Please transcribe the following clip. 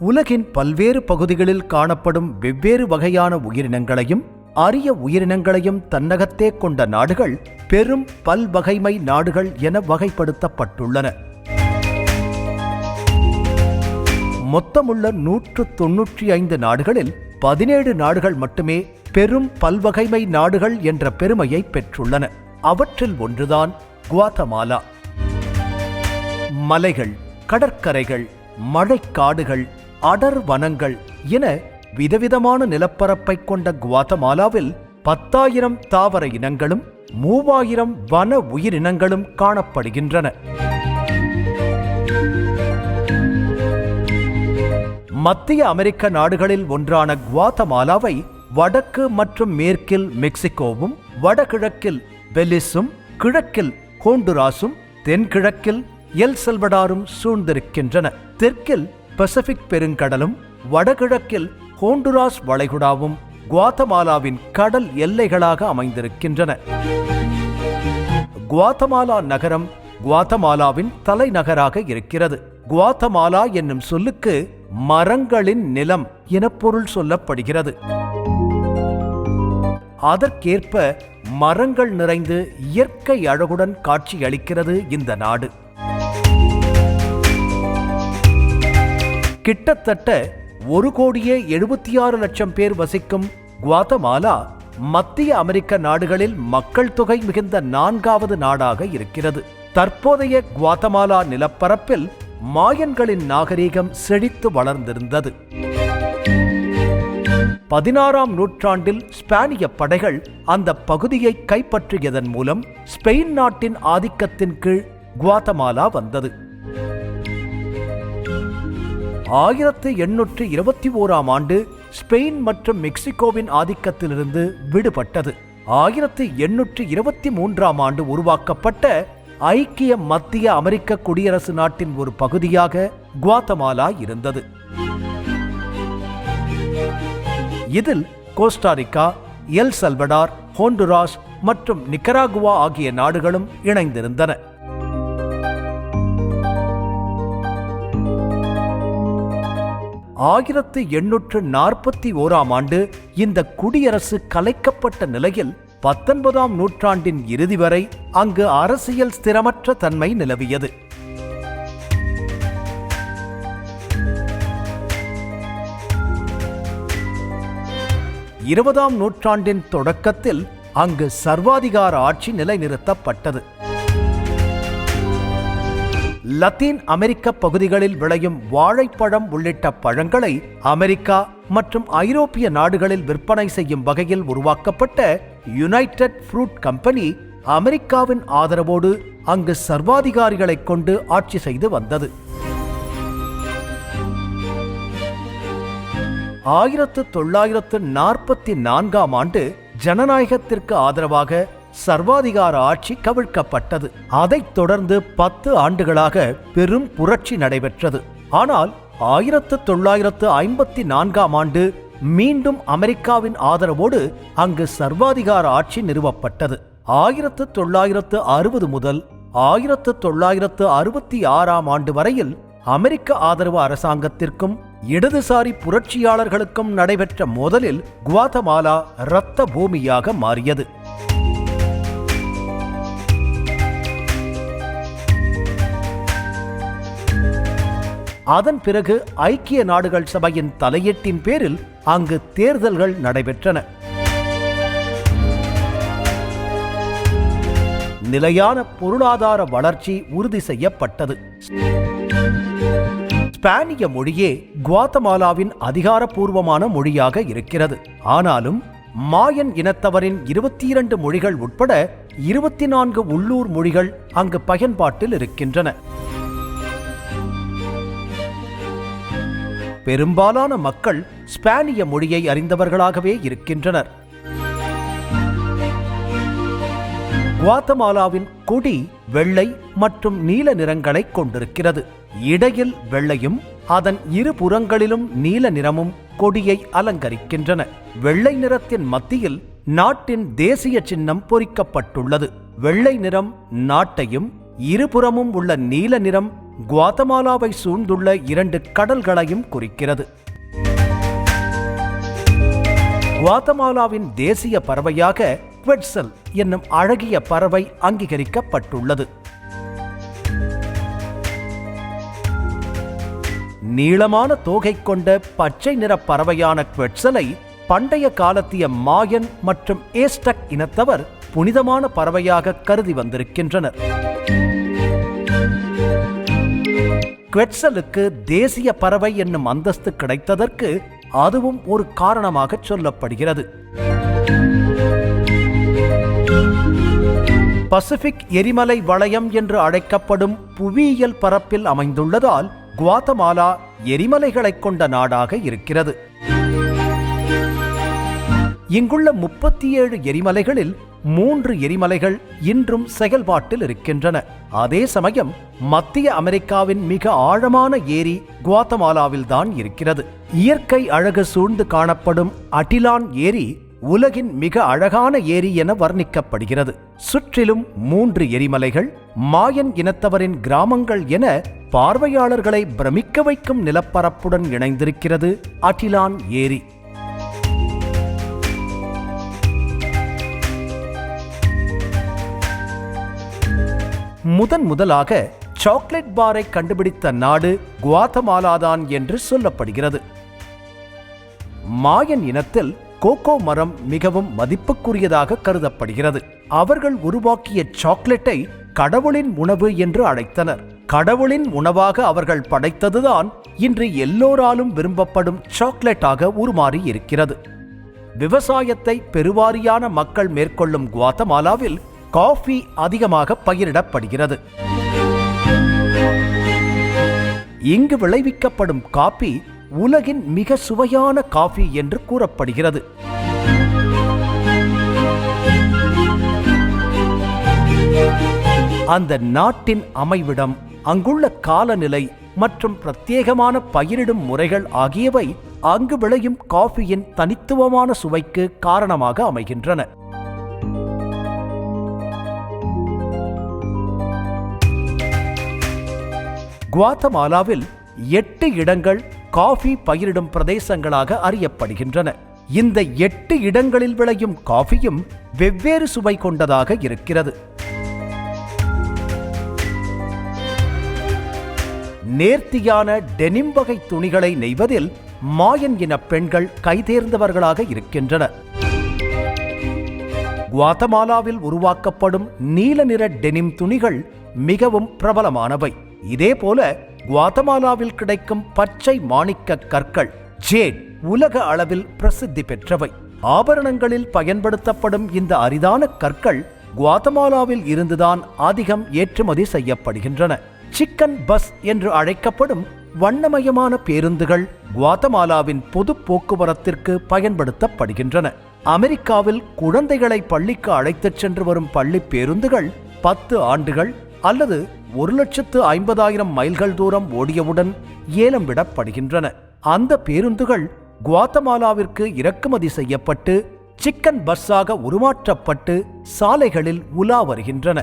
உலகின் பல்வேறு பகுதிகளில் காணப்படும் வெவ்வேறு வகையான உயிரினங்களையும் அரிய உயிரினங்களையும் தன்னகத்தே கொண்ட நாடுகள் பெரும் பல்வகைமை நாடுகள் என வகைப்படுத்தப்பட்டுள்ளன. மொத்தமுள்ள 195 நாடுகளில் 17 நாடுகள் மட்டுமே பெரும் பல்வகைமை நாடுகள் என்ற பெருமையை பெற்றுள்ளன. அவற்றில் ஒன்றுதான் குவாத்தமாலா. மலைகள், கடற்கரைகள், மழைக்காடுகள், அடர் வனங்கள் என விதவிதமான நிலப்பரப்பை கொண்ட குவாத்தமாலாவில் 10,000 தாவர இனங்களும் 3,000 வன உயிரினங்களும் காணப்படுகின்றன. மத்திய அமெரிக்க நாடுகளில் ஒன்றான குவாத்தமாலாவை வடக்கு மற்றும் மேற்கில் மெக்சிகோவும், வடகிழக்கில் பெலிஸும், கிழக்கில் ஹோண்டுராஸும், தென்கிழக்கில் எல் சல்வடாரும் சூழ்ந்திருக்கின்றன. தெற்கில் பசிபிக் பெருங்கடலும், வடகிழக்கில் ஹோண்டுராஸ் வளைகுடாவும் குவாத்தமாலாவின் கடல் எல்லைகளாக அமைந்திருக்கின்றன. குவாத்தமாலா நகரம் குவாத்தமாலாவின் தலைநகராக இருக்கிறது. குவாத்தமாலா என்னும் சொல்லுக்கு மரங்களின் நிலம் என பொருள் சொல்லப்படுகிறது. அதற்கேற்ப மரங்கள் நிறைந்து இயற்கை அழகுடன் காட்சியளிக்கிறது இந்த நாடு. கிட்டத்தட்ட 1,76,00,000 பேர் வசிக்கும் குவாத்தமாலா மத்திய அமெரிக்க நாடுகளில் மக்கள் தொகை மிகுந்த 4வது நாடாக இருக்கிறது. தற்போதைய குவாத்தமாலா நிலப்பரப்பில் மாயன்களின் நாகரீகம் செழித்து வளர்ந்திருந்தது. 16ஆம் நூற்றாண்டில் ஸ்பானிய படைகள் அந்த பகுதியை கைப்பற்றியதன் மூலம் ஸ்பெயின் நாட்டின் ஆதிக்கத்தின் கீழ் குவாத்தமாலா வந்தது. 1821ஆம் ஆண்டு ஸ்பெயின் மற்றும் மெக்சிகோவின் ஆதிக்கத்திலிருந்து விடுபட்டது. 1823ஆம் ஆண்டு உருவாக்கப்பட்ட ஐக்கிய மத்திய அமெரிக்க குடியரசு நாட்டின் ஒரு பகுதியாக குவாத்தமாலா இருந்தது. இதில் கோஸ்டாரிக்கா, எல் சல்வடார், ஹோண்டுராஸ் மற்றும் நிக்கராகுவா ஆகிய நாடுகளும் இணைந்திருந்தன. 1841ஆம் ஆண்டு இந்த குடியரசு கலைக்கப்பட்ட நிலையில் 19ஆம் நூற்றாண்டின் இறுதி வரை அங்கு அரசியல் ஸ்திரமற்ற தன்மை நிலவியது. இருபதாம் நூற்றாண்டின் தொடக்கத்தில் அங்கு சர்வாதிகார ஆட்சி நிலைநிறுத்தப்பட்டது. லத்தீன் அமெரிக்க பகுதிகளில் விளையும் வாழைப்பழம் உள்ளிட்ட பழங்களை அமெரிக்கா மற்றும் ஐரோப்பிய நாடுகளில் விற்பனை செய்யும் வகையில் உருவாக்கப்பட்ட யுனைடெட் ஃப்ரூட் கம்பெனி அமெரிக்காவின் ஆதரவோடு அங்கு சர்வாதிகாரிகளை கொண்டு ஆட்சி செய்து வந்தது. 1944ஆம் ஆண்டு ஜனநாயகத்திற்கு ஆதரவாக சர்வாதிகார ஆட்சி கவிழ்க்கப்பட்டது. அதைத் தொடர்ந்து 10 ஆண்டுகளாக பெரும் புரட்சி நடைபெற்றது. ஆனால் 1954ஆம் ஆண்டு மீண்டும் அமெரிக்காவின் ஆதரவோடு அங்கு சர்வாதிகார ஆட்சி நிறுவப்பட்டது. 1960 முதல் 1966ஆம் ஆண்டு வரையில் அமெரிக்க ஆதரவு அரசாங்கத்திற்கும் இடதுசாரி புரட்சியாளர்களுக்கும் நடைபெற்ற மோதலில் குவாத்தமாலா இரத்த பூமியாக மாறியது. அதன் பிறகு ஐக்கிய நாடுகள் சபையின் தலையீட்டின் பேரில் அங்கு தேர்தல்கள் நடைபெற்றன. நிலையான பொருளாதார வளர்ச்சி உறுதி செய்யப்பட்டது. ஸ்பானிய மொழியே குவாத்தமாலாவின் அதிகாரப்பூர்வமான மொழியாக இருக்கிறது. ஆனாலும் மாயன் இனத்தவரின் 22 மொழிகள் உட்பட 24 உள்ளூர் மொழிகள் அங்கு பயன்பாட்டில் இருக்கின்றன. பெரும்பாலான மக்கள் ஸ்பானிய மொழியை அறிந்தவர்களாகவே இருக்கின்றனர். குவாத்தமாலாவின் கொடி வெள்ளை மற்றும் நீல நிறங்களை கொண்டிருக்கிறது. இடையில் வெள்ளையும் அதன் இருபுறங்களிலும் நீல நிறமும் கொடியை அலங்கரிக்கின்றன. வெள்ளை நிறத்தின் மத்தியில் நாட்டின் தேசிய சின்னம் பொறிக்கப்பட்டுள்ளது. வெள்ளை நிறம் நாட்டையும், இருபுறமும் உள்ள நீல நிறம் குவாத்தமாலாவை சூழ்ந்துள்ள 2 கடல்களையும் குறிக்கிறது. குவாத்தமாலாவின் தேசிய பறவையாக குவெட்சல் என்னும் அழகிய பறவை அங்கீகரிக்கப்பட்டுள்ளது. நீளமான தோகை கொண்ட பச்சை நிற பறவையான குவெட்சலை பண்டைய காலத்திய மாயன் மற்றும் ஏஸ்டக் இனத்தவர் புனிதமான பறவையாக கருதி வந்திருக்கின்றனர். குவெட்சலுக்கு தேசிய பறவை என்னும் அந்தஸ்து கிடைத்ததற்கு அதுவும் ஒரு காரணமாக சொல்லப்படுகிறது. பசிபிக் எரிமலை வளையம் என்று அழைக்கப்படும் புவியியல் பரப்பில் அமைந்துள்ளதால் குவாத்தமாலா எரிமலைகளை கொண்ட நாடாக இருக்கிறது. இங்குள்ள 37 எரிமலைகளில் 3 எரிமலைகள் இன்றும் செயல்பாட்டில் இருக்கின்றன. அதே சமயம் மத்திய அமெரிக்காவின் மிக ஆழமான ஏரி குவாத்தமாலாவில் தான் இருக்கிறது. இயற்கை அழகு சூழ்ந்து காணப்படும் அட்டிலான் ஏரி உலகின் மிக அழகான ஏரி என வர்ணிக்கப்படுகிறது. சுற்றிலும் 3 எரிமலைகள், மாயன் இனத்தவரின் கிராமங்கள் என பார்வையாளர்களை பிரமிக்க வைக்கும் நிலப்பரப்புடன் இணைந்திருக்கிறது அட்டிலான் ஏரி. முதலாக சாக்லேட் பாரை கண்டுபிடித்த நாடு குவாத்தமாலாதான் என்று சொல்லப்படுகிறது. மாயன் இனத்தில் கோகோ மரம் மிகவும் மதிப்புக்குரியதாக கருதப்படுகிறது. அவர்கள் உருவாக்கிய சாக்லேட்டை கடவுளின் உணவு என்று அழைத்தனர். கடவுளின் உணவாக அவர்கள் படைத்ததுதான் இன்று எல்லோராலும் விரும்பப்படும் சாக்லேட்டாக உருமாறி இருக்கிறது. விவசாயத்தை பெருவாரியான மக்கள் மேற்கொள்ளும் குவாத்தமாலாவில் காஃபி அதிகமாக பயிரிடப்படுகிறது. இங்கு விளைவிக்கப்படும் காபி உலகின் மிக சுவையான காஃபி என்று கூறப்படுகிறது. அந்த நாட்டின் அமைவிடம், அங்குள்ள காலநிலை மற்றும் பிரத்யேகமான பயிரிடும் முறைகள் ஆகியவை அங்கு விளையும் காஃபியின் தனித்துவமான சுவைக்கு காரணமாக அமைகின்றன. குவாத்தமாலாவில் 8 இடங்கள் காஃபி பயிரிடும் பிரதேசங்களாக அறியப்படுகின்றன. இந்த 8 இடங்களில் விளையும் காஃபியும் வெவ்வேறு சுவை கொண்டதாக இருக்கிறது. நேர்த்தியான டெனிம் வகை துணிகளை நெய்வதில் மாயன் இன பெண்கள் கைதேர்ந்தவர்களாக இருக்கின்றனர். குவாத்தமாலாவில் உருவாக்கப்படும் நீல நிற டெனிம் துணிகள் மிகவும் பிரபலமானவை. இதேபோல குவாத்தமாலாவில் கிடைக்கும் பச்சை மாணிக்க கற்கள் ஜேட் உலக அளவில் பிரசித்தி பெற்றவை. ஆபரணங்களில் பயன்படுத்தப்படும் இந்த அரிதான கற்கள் குவாத்தமாலாவில் இருந்துதான் அதிகம் ஏற்றுமதி செய்யப்படுகின்றன. சிக்கன் பஸ் என்று அழைக்கப்படும் வண்ணமயமான பேருந்துகள் குவாத்தமாலாவின் பொது போக்குவரத்திற்கு பயன்படுத்தப்படுகின்றன. அமெரிக்காவில் குழந்தைகளை பள்ளிக்கு அழைத்துச் சென்று வரும் பள்ளி பேருந்துகள் 10 ஆண்டுகள் அல்லது 1,50,000 மைல்கள் தூரம் ஓடியவுடன் ஏலம் விடப்படுகின்றன. அந்த பேருந்துகள் குவாத்தமாலாவிற்கு இறக்குமதி செய்யப்பட்டு சிக்கன் பஸ்ஸாக உருமாற்றப்பட்டு சாலைகளில் உலா வருகின்றன.